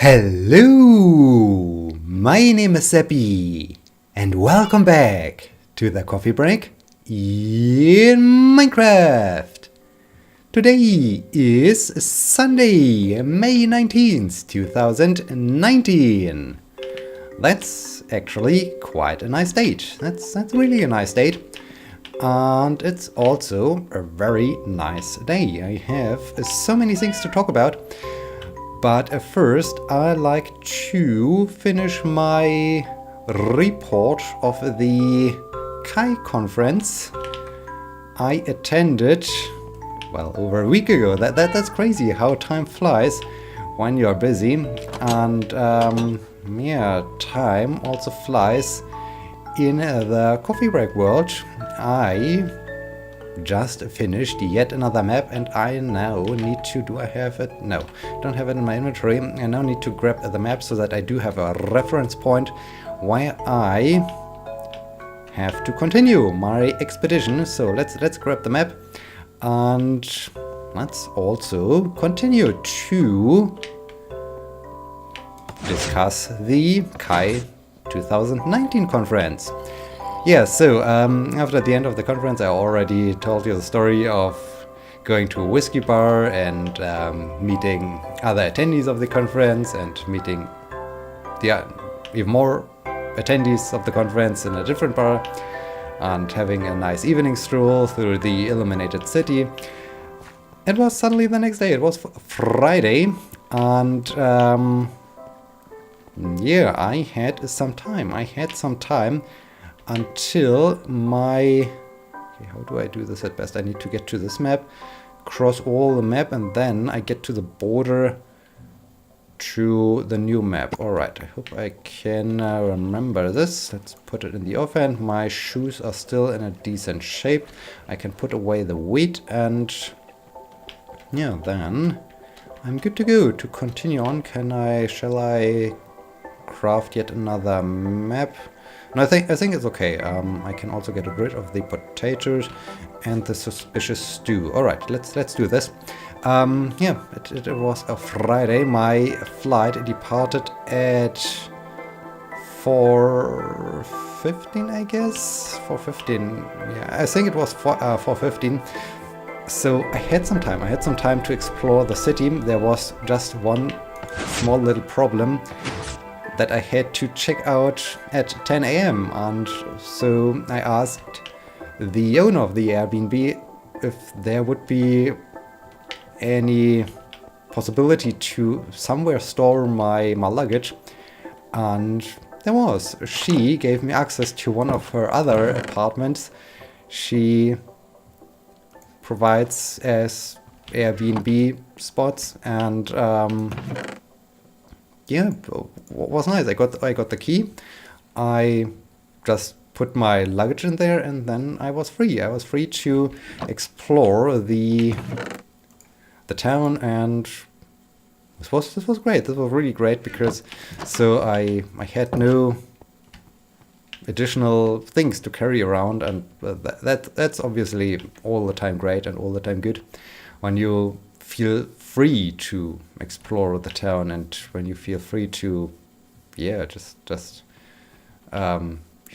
Hello, my name is Sebbi, and welcome back to the coffee break in Minecraft. Today is Sunday, May 19th, 2019. That's actually quite a nice date. That's really a nice date. And it's also a very nice day. I have so many things to talk about. But first, I like to finish my report of the Kai conference I attended, well, over a week ago. That's crazy how time flies when you're busy. And time also flies in the coffee break world. I just finished yet another map, and I now need to, do I have it? No, don't have it in my inventory. I now need to grab the map so that I do have a reference point where I have to continue my expedition. So let's grab the map and let's also continue to discuss the Kai 2019 conference. Yeah, so after the end of the conference, I already told you the story of going to a whiskey bar and meeting other attendees of the conference and meeting even more attendees of the conference in a different bar and having a nice evening stroll through the illuminated city. It was suddenly the next day. It was Friday, and I had some time. Until my... Okay, how do I do this at best? I need to get to this map, cross all the map, and then I get to the border to the new map. Alright, I hope I can remember this. Let's put it in the offhand. My shoes are still in a decent shape. I can put away the wheat, and yeah, then I'm good to go to continue on. Shall I craft yet another map? No, I think it's okay. I can also get rid of the potatoes and the suspicious stew. All right, let's do this. It was a Friday. My flight departed at 4:15, I guess. 4:15. Yeah, I think it was 4:15. So I had some time. I had some time to explore the city. There was just one small little problem that I had to check out at 10 a.m. and so I asked the owner of the Airbnb if there would be any possibility to somewhere store my luggage, and there was. She gave me access to one of her other apartments she provides as Airbnb spots, and yeah, it was nice. I got the key. I just put my luggage in there, and then I was free. I was free to explore the town, and this was great. This was really great because so I had no additional things to carry around, and that's obviously all the time great and all the time good when you feel free to explore the town, and when you feel free to, you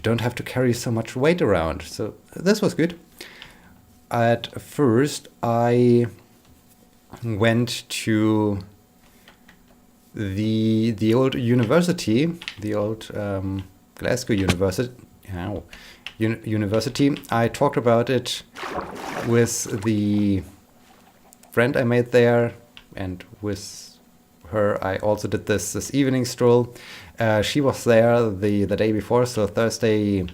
don't have to carry so much weight around. So this was good. At first, I went to the old university, the old Glasgow University. University. I talked about it with the friend I made there, and with her I also did this evening stroll. She was there the day before, so Thursday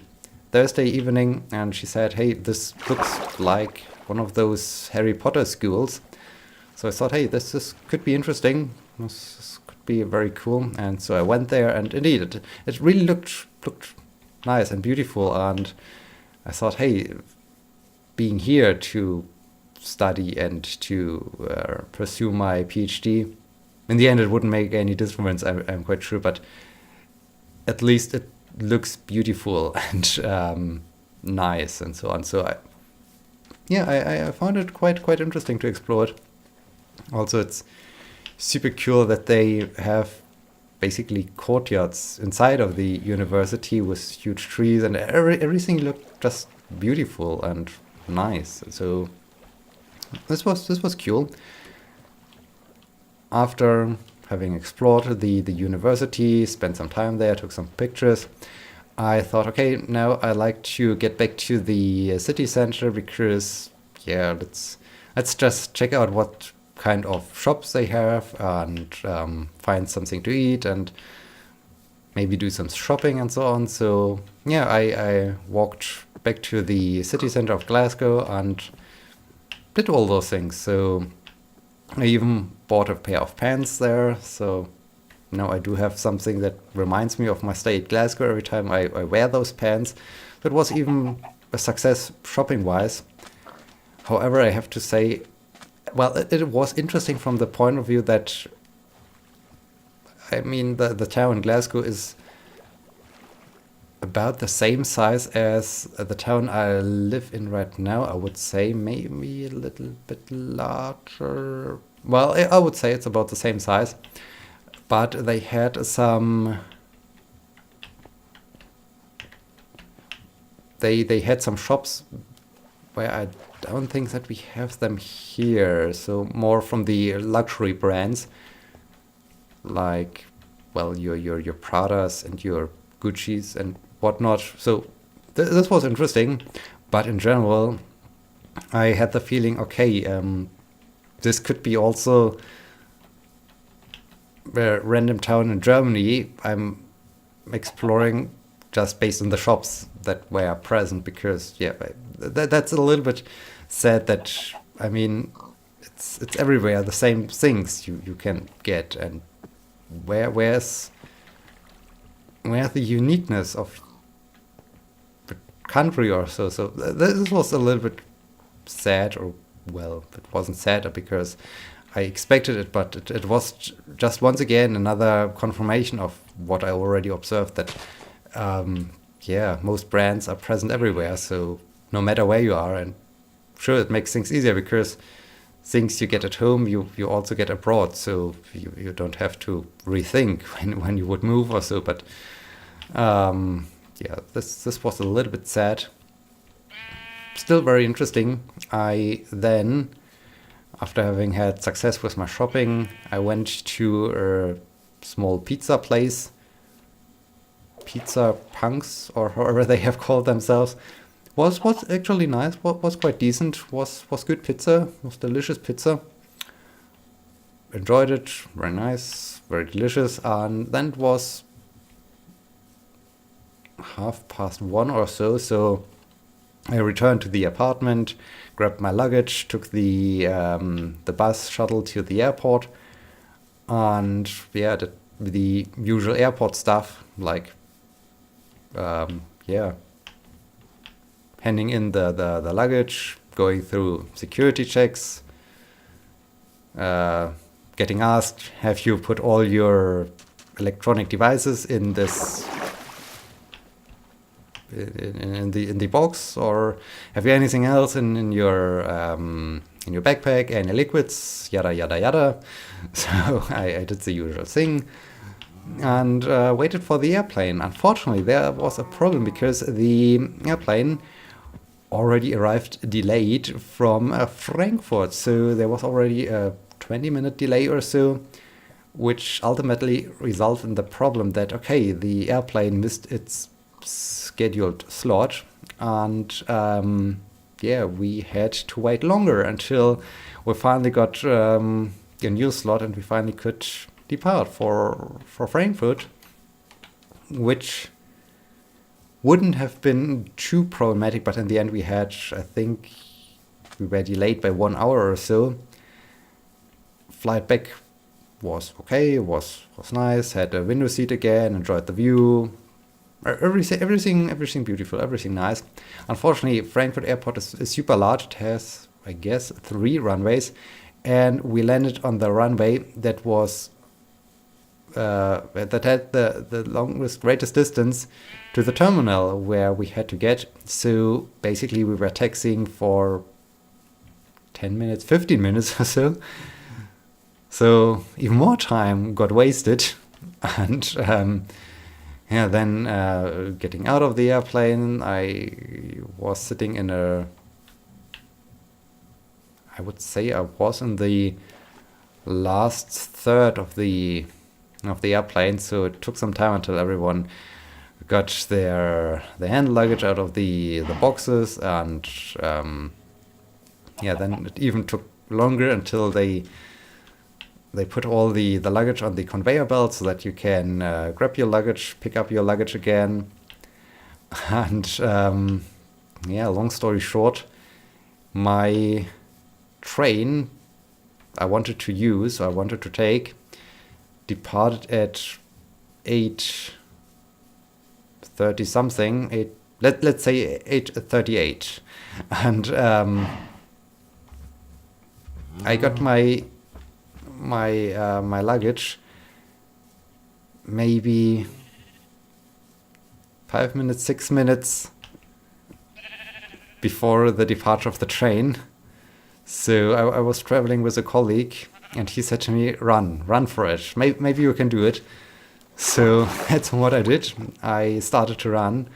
evening, and she said, hey, this looks like one of those Harry Potter schools. So I thought, hey, this could be interesting. This could be very cool. And so I went there, and indeed it really looked nice and beautiful, and I thought, hey, being here to study and to pursue my PhD, in the end it wouldn't make any difference, I'm quite sure, but at least it looks beautiful and nice and so on. So I found it quite interesting to explore it. Also, it's super cool that they have basically courtyards inside of the university with huge trees, and everything looked just beautiful and nice. So this was cool. After having explored the university, spent some time there, took some pictures, I thought, okay, now I like to get back to the city center because, yeah, let's just check out what kind of shops they have and find something to eat and maybe do some shopping and so on. So yeah, I walked back to the city center of Glasgow and did all those things. So I even bought a pair of pants there. So now I do have something that reminds me of my stay at Glasgow every time I wear those pants. That was even a success shopping-wise. However, I have to say, well, it was interesting from the point of view that, I mean, the town in Glasgow is about the same size as the town I live in right now. I would say maybe a little bit larger. Well, I would say it's about the same size. But they had some... They had some shops where I don't think that we have them here. So more from the luxury brands, like, well, your Pradas and your Gucci's and whatnot. So this was interesting, but in general, I had the feeling, okay, this could be also a random town in Germany I'm exploring just based on the shops that were present, because yeah, that's a little bit sad that, I mean, it's everywhere the same things you can get, and where's the uniqueness of the country or so. So this was a little bit sad, or well, it wasn't sad because I expected it, but it was just once again another confirmation of what I already observed, that yeah, most brands are present everywhere, so no matter where you are. And sure, it makes things easier because things you get at home you also get abroad, so you don't have to rethink when you would move or so. But yeah, this was a little bit sad. Still very interesting. I then, after having had success with my shopping, I went to a small pizza place, Pizza Punks, or however they have called themselves. Was actually nice, was quite decent, was good pizza, was delicious pizza. Enjoyed it, very nice, very delicious. And then it was 1:30 or so, so I returned to the apartment, grabbed my luggage, took the bus shuttle to the airport, and yeah, did the usual airport stuff, like yeah, handing in the luggage, going through security checks, getting asked, have you put all your electronic devices in this in the box, or have you anything else in your backpack, any liquids, yada yada yada. So I did the usual thing and waited for the airplane. Unfortunately, there was a problem because the airplane already arrived delayed from Frankfurt, so there was already a 20-minute delay or so, which ultimately resulted in the problem that, okay, the airplane missed its scheduled slot, and yeah, we had to wait longer until we finally got a new slot, and we finally could depart for Frankfurt, which wouldn't have been too problematic, but in the end we had, I think we were delayed by 1 hour or so. Flight back was okay, was nice, had a window seat again, enjoyed the view. Everything beautiful, everything nice. Unfortunately, Frankfurt Airport is super large. It has, I guess, 3 runways, and we landed on the runway that was that had the longest, greatest distance to the terminal where we had to get. So basically, we were taxiing for 10 minutes, 15 minutes or so. So even more time got wasted. And yeah, then getting out of the airplane, I was sitting in I would say I was in the last third of the airplane, so it took some time until everyone got their hand luggage out of the boxes, and yeah, then it even took longer until they put all the luggage on the conveyor belt so that you can grab your luggage, pick up your luggage again. And yeah, long story short, my train I wanted to take, departed at 8:30 something, let's say 8:38. And I got my luggage maybe 5 minutes, 6 minutes before the departure of the train. So I was traveling with a colleague, and he said to me, run for it. Maybe you can do it. So that's what I did. I started to run.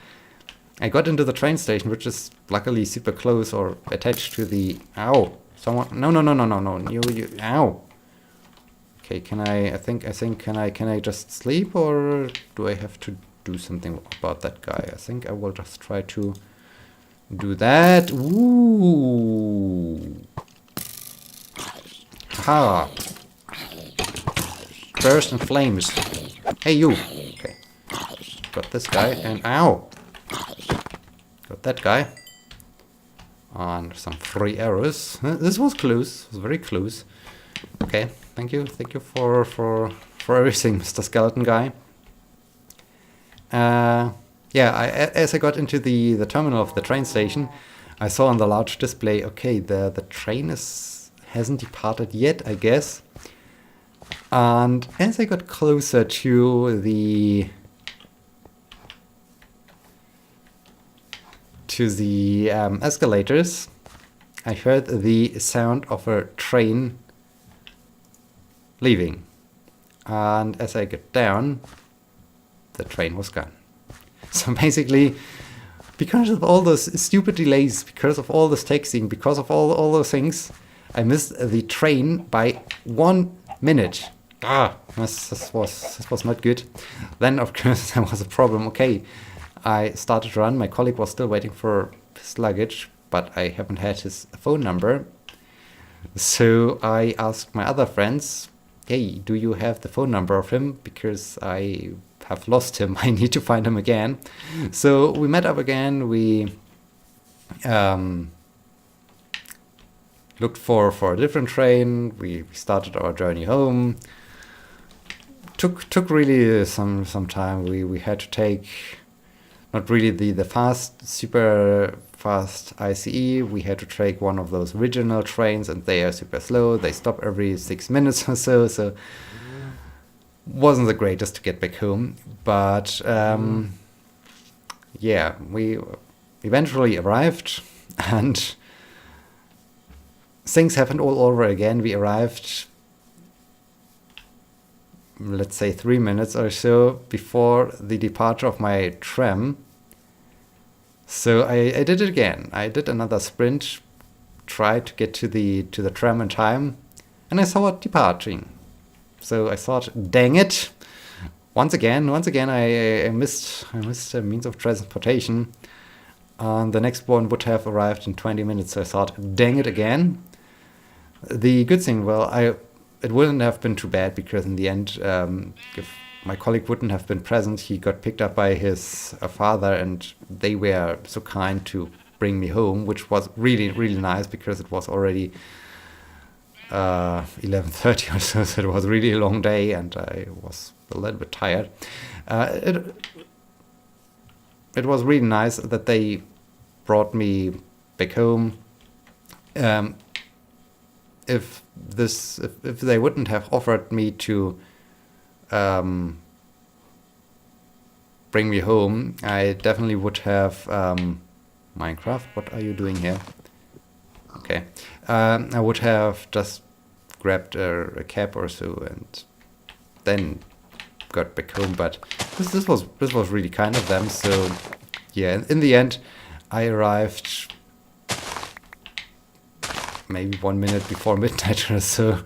I got into the train station, which is luckily super close or attached to the... Ow! Someone... No. You... Ow! Okay, can I just sleep, or do I have to do something about that guy? I think I will just try to do that. Ooh! Ha! Burst in flames. Hey, you! Okay. Got this guy, and ow! Got that guy. And some free arrows. This was close. It was very close. Okay, thank you for everything, Mr. Skeleton Guy. Yeah, as I got into the terminal of the train station, I saw on the large display, okay, the train hasn't departed yet, I guess. And as I got closer to the escalators, I heard the sound of a train leaving. And as I get down, the train was gone. So basically, because of all those stupid delays, because of all this taxiing, because of all those things, I missed the train by 1 minute. This was not good. Then, of course, there was a problem. Okay, I started to run. My colleague was still waiting for his luggage, but I haven't had his phone number. So I asked my other friends, hey, do you have the phone number of him? Because I have lost him. I need to find him again. So we met up again. We looked for a different train. We started our journey home. Took really some time. We had to take not really the super fast ICE. We had to take one of those regional trains, and they are super slow. They stop every 6 minutes or so wasn't the greatest to get back home. But yeah, we eventually arrived, and things happened all over again. We arrived, let's say 3 minutes or so before the departure of my tram. So I did it again. I did another sprint, tried to get to the tram in time, and I saw it departing. So I thought, dang it! Once again, I missed a means of transportation. And the next one would have arrived in 20 minutes. So I thought, dang it again. The good thing, well, it wouldn't have been too bad, because in the end, if my colleague wouldn't have been present, he got picked up by his father, and they were so kind to bring me home, which was really, really nice, because it was already 11:30 or so, so it was really a long day, and I was a little bit tired. It was really nice that they brought me back home. If they wouldn't have offered me to bring me home, I definitely would have Minecraft. What are you doing here? Okay, I would have just grabbed a cab or so and then got back home. But this was really kind of them. So yeah, in the end, I arrived maybe 1 minute before midnight or so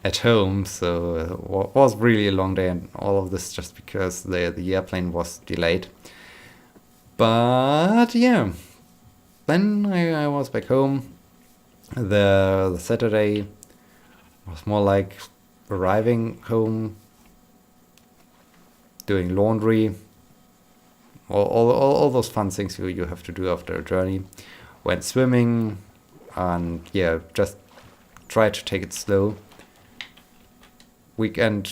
at home. So it was really a long day, and all of this just because the airplane was delayed. But yeah, then I was back home. The Saturday was more like arriving home, doing laundry, all those fun things you have to do after a journey. Went swimming, and yeah, just try to take it slow. Weekend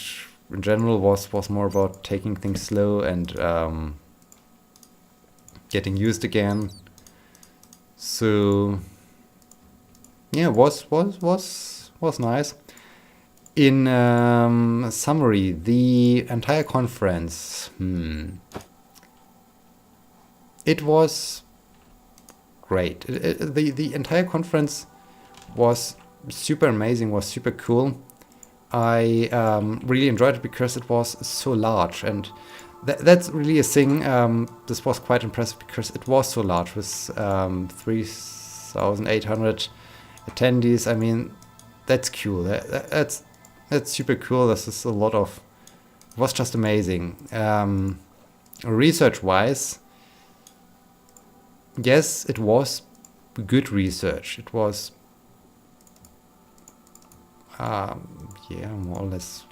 in general was more about taking things slow and getting used again. So yeah, was nice. In summary, the entire conference, it was great. The entire conference was super amazing, was super cool. I really enjoyed it because it was so large, and that's really a thing. This was quite impressive because it was so large with 3,800 attendees. I mean, that's cool. That's super cool. This is a lot of. It was just amazing. Research-wise, yes, it was good research. It was, more or less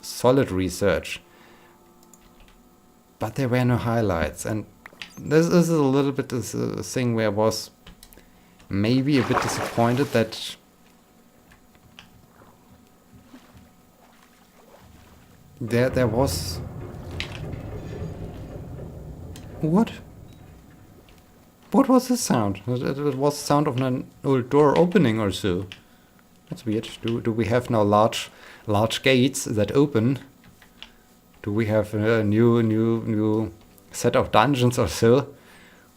solid research. But there were no highlights, and this is a little bit this thing where I was maybe a bit disappointed that there was what was the sound? It was the sound of an old door opening or so. That's weird. Do we have now large gates that open? Do we have a new set of dungeons or so?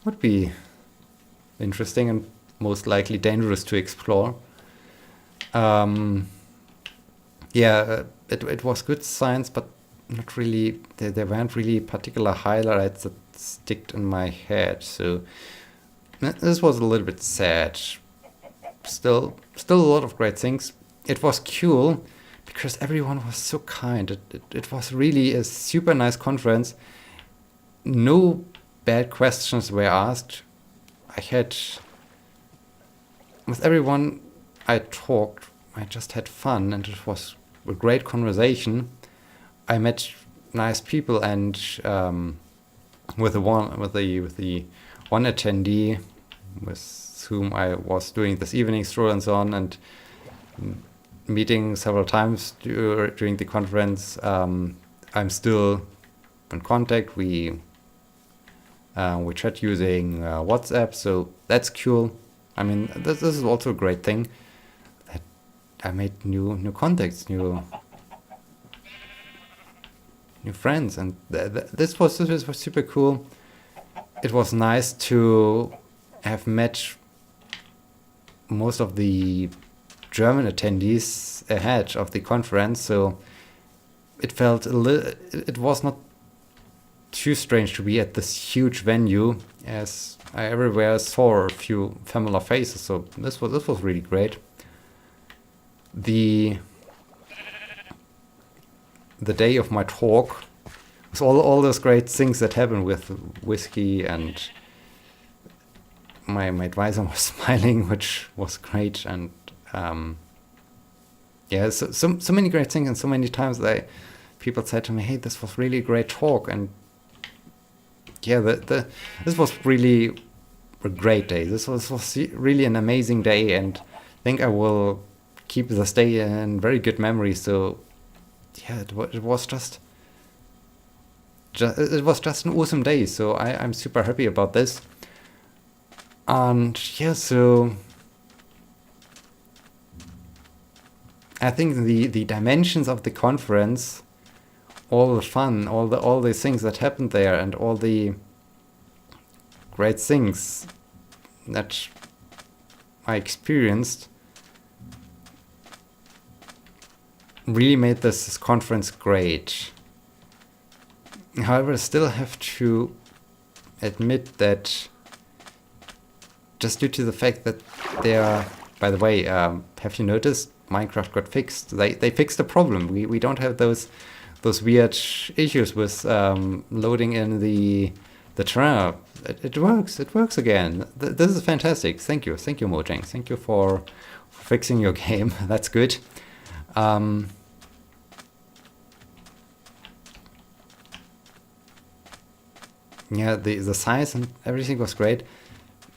Would be interesting and most likely dangerous to explore. It was good science, but not really. There weren't really particular highlights that sticked in my head. So this was a little bit sad. Still a lot of great things. It was cool because everyone was so kind. It was really a super nice conference. No bad questions were asked. I had, with everyone I talked, I just had fun, and it was a great conversation. I met nice people, and with the one attendee with whom I was doing this evening stroll and so on, and meeting several times during the conference. I'm still in contact. We chat using WhatsApp, so that's cool. I mean, this is also a great thing that I made new contacts, new friends, and this was super cool. It was nice to have met most of the German attendees ahead of the conference, so it felt it was not too strange to be at this huge venue, as I everywhere saw a few familiar faces. So this was really great. The day of my talk was all those great things that happened with whiskey, and my advisor was smiling, which was great, and so many great things, and so many times people said to me, "Hey, this was really a great talk," and yeah, this was really a great day. This was really an amazing day, and I think I will keep this day in very good memory. So yeah, it was just an awesome day. So I'm super happy about this. And yeah, so I think the dimensions of the conference, all the fun, all the things that happened there, and all the great things that I experienced really made this conference great. However, I still have to admit that just due to the fact that by the way, have you noticed Minecraft got fixed? They fixed the problem. We don't have those weird issues with loading in the terrain. It works. It works again. This is fantastic. Thank you, Mojang. Thank you for fixing your game. That's good. Yeah, the size and everything was great.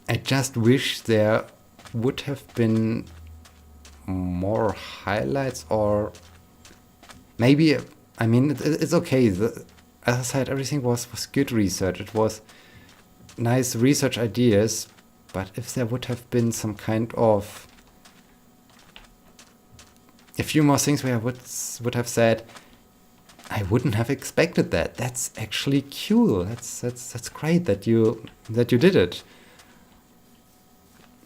I just wish there would have been more highlights, or maybe, I mean, it's okay. As I said, everything was good research. It was nice research ideas, but if there would have been some kind of a few more things where I would have said, I wouldn't have expected that. That's actually cool. That's great that you did it.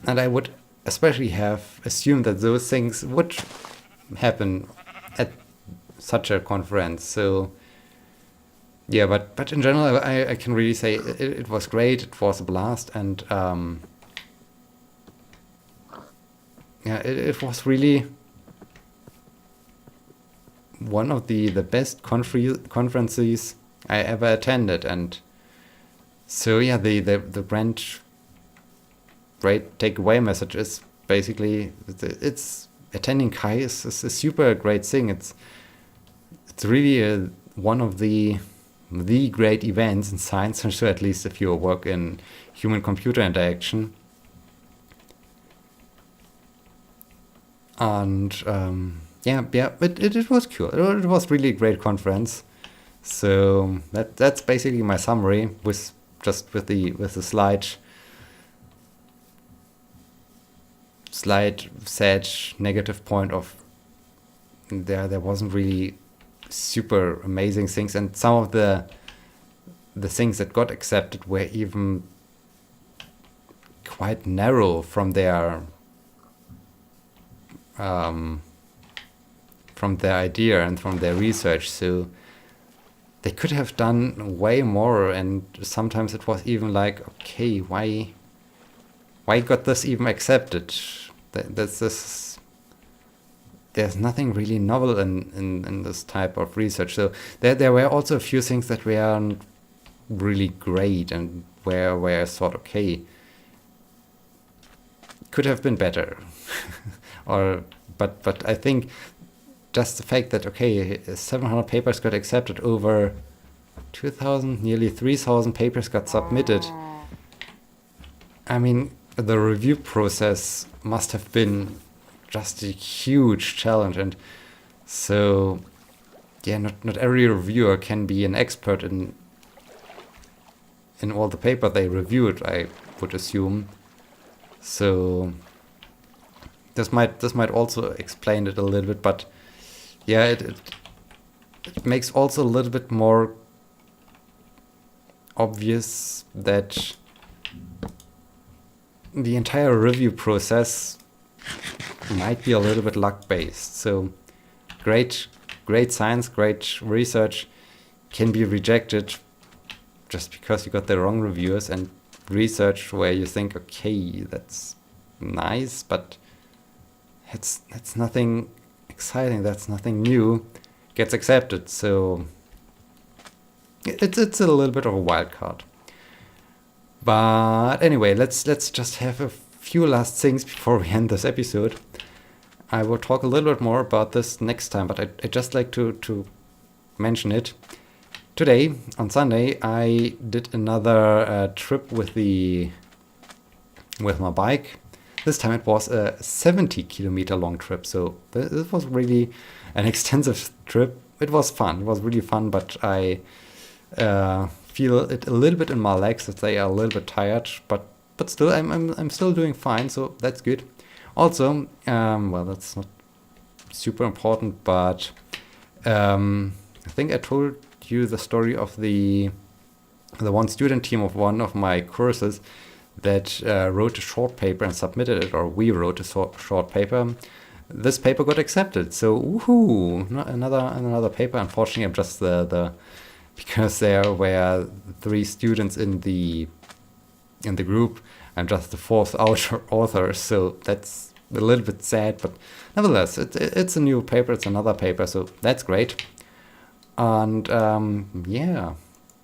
And I would especially have assumed that those things would happen at such a conference. So yeah, but in general, I can really say it was great. It was a blast, and yeah, it was really one of the best conferences I ever attended. And so yeah, the great takeaway message is basically it's attending Kai is a super great thing. It's really one of the great events in science, so at least if you work in human-computer interaction. And yeah, it was cool. It was really a great conference. So that's basically my summary with the slight sad negative point of there wasn't really super amazing things, and some of the things that got accepted were even quite narrow from their idea and from their research. So they could have done way more, and sometimes it was even like, okay, why got this even accepted? There's nothing really novel in this type of research. So there were also a few things that weren't really great, and where I thought, okay, could have been better. But I think just the fact that, okay, 700 papers got accepted, over 2,000, nearly 3,000 papers got submitted. I mean, the review process must have been just a huge challenge, and so yeah, not every reviewer can be an expert in all the paper they reviewed, I would assume. So this might also explain it a little bit, but yeah, it makes also a little bit more obvious that the entire review process might be a little bit luck-based. So great science, great research can be rejected just because you got the wrong reviewers, and research where you think, okay, that's nice, but that's nothing exciting, that's nothing new, gets accepted. So it's a little bit of a wild card. But anyway, let's just have a few last things before we end this episode. I will talk a little bit more about this next time, but I just like to mention it. Today, on Sunday, I did another trip with my bike. This time it was a 70-kilometer long trip, so this was really an extensive trip. It was fun. It was really fun, but I feel it a little bit in my legs that they are a little bit tired, but still I'm still doing fine, so that's good. Also, well, that's not super important, but I think I told you the story of the one student team of one of my courses that wrote a short paper and submitted it, or we wrote a short paper. This paper got accepted, so woohoo! Another paper. Unfortunately, I'm just the because there were 3 students in the group. I'm just the 4th author, so that's a little bit sad, but nevertheless, it's a new paper, it's another paper, so that's great. And yeah,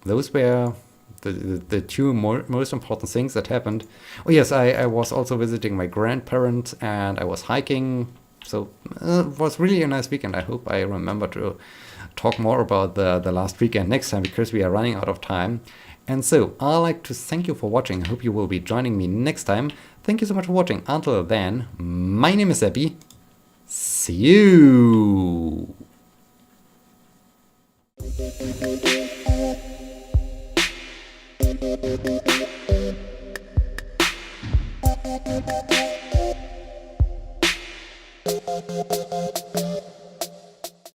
those were the 2 most important things that happened. Oh yes, I was also visiting my grandparents, and I was hiking, so it was really a nice weekend. I hope I remember to talk more about the last weekend next time, because we are running out of time. And so, I'd like to thank you for watching. I hope you will be joining me next time. Thank you so much for watching. Until then, my name is Sebbi. See you!